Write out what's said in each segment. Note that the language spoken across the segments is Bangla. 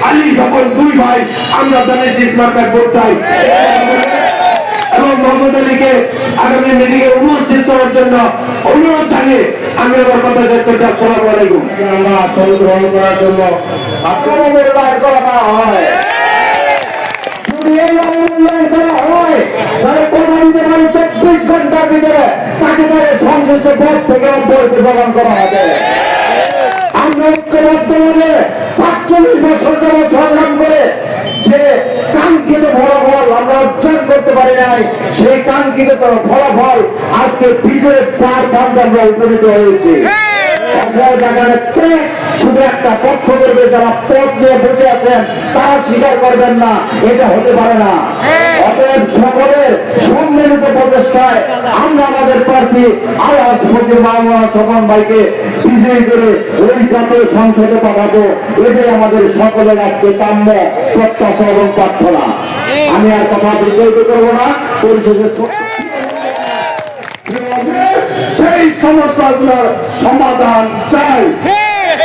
আলী স্বপন দুই ভাই আমরা ধানের শীষ মার্কায় ভোট চাই এবং মোহাম্মদ আলীকে আগামী মিটিংয়ে উপস্থিত করার জন্য অনুরোধ জানিয়ে আমি আমার কথা শেষ করছি। আসসালামু আলাইকুম। আমরা আসন গ্রহণ করার জন্য আপনারা মূল্যায়ন করা না হয়, যদি এই মূল্যায়ন করা হয় তাহলে কথা দিতে পারি 24 ঘন্টার ভিতরে তাকে তাদের সংশ্লিষ্ট পদ থেকে অব্যাহতি প্রদান করা হবে। আমরা ঐক্যবদ্ধভাবে 47 বছর যাবৎ সংগ্রাম করে যে কাঙ্ক্ষিত ফলাফল আমরা অর্জন করতে পারি নাই, সেই কাঙ্ক্ষিত ফলাফল আজকে বিজয়ের দ্বার প্রান্তে আমরা উপনীত হয়েছি। শুধু একটা পক্ষ করবে, যারা পদ নিয়ে বসে আছেন তারা স্বীকার করবেন না, এটা হতে পারে না। অতএব সকলের সম্মিলিত প্রচেষ্টায় আমরা আমাদের প্রার্থী আলহাজ ফকির মাওলানা স্বপন ভাইকে বিজয়ী করে ওই জাতীয় সংসদে পাঠাবো, এটাই আমাদের সকলের আজকে কাম্য, প্রত্যাশা এবং প্রার্থনা। আমি আর কথা বিজয়িত করবো না, পরিশেষে সেই সমস্যাগুলোর সমাধান চাই।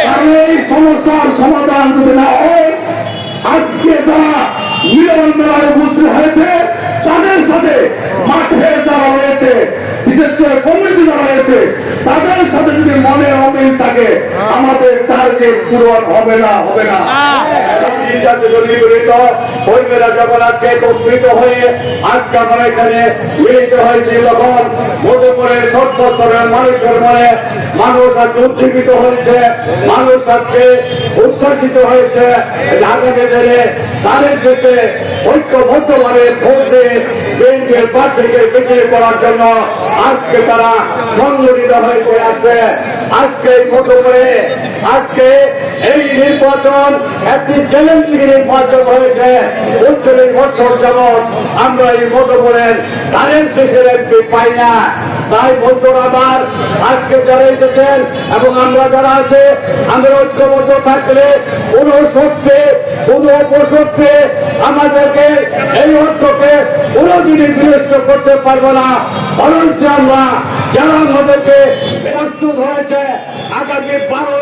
কারণ এই সমস্যার সমাধান যদি না হয়, আজকে যারা মিলন মেলায় উপস্থিত হয়েছে তাদের সাথে মাঠে যারা রয়েছে, বিশেষ করে কমিটি যারা রয়েছে তাদের সাথে যদি মনে অমিল থাকে, আমাদের টার্গেট পূরণ হবে না। যখন আজকে একত্রিত হয়ে আজকে আমরা এখানে মিলিত হয়েছি, তখন মধুপুরের সর্বস্তরের মানুষের মনে মানুষ আজকে উজ্জীবিত হয়েছে, মানুষ আজকে উচ্ছ্বাসিত হয়েছে। আগামী দিনে তাদের শেষে ঐক্যবদ্ধভাবে ভোট দিয়ে বিএনপির প্রার্থীকে বিজয়ী করার জন্য আজকে তারা সংগঠিত হয়েছে আছে। আজকে মধুপুরে আজকে এই নির্বাচন একটি চ্যালেঞ্জিং নির্বাচন হয়েছে। 39 বছর যাবৎ আমরা এই মধুপুরের ধানের শেষের এমপি পাই না। তাই বন্ধুরা আমার, আজকে যারা এসেছেন এবং আমরা যারা আছে, আমরা ঐক্যবদ্ধ থাকলে কোন সত্যে কোন অপসত্যে আমাদেরকে এই অর্থকে কোনদিনই বিনষ্ট করতে পারবো না। বরঞ্চ আমরা যারা আমাদেরকে প্রস্তুত হয়েছে আগামী 12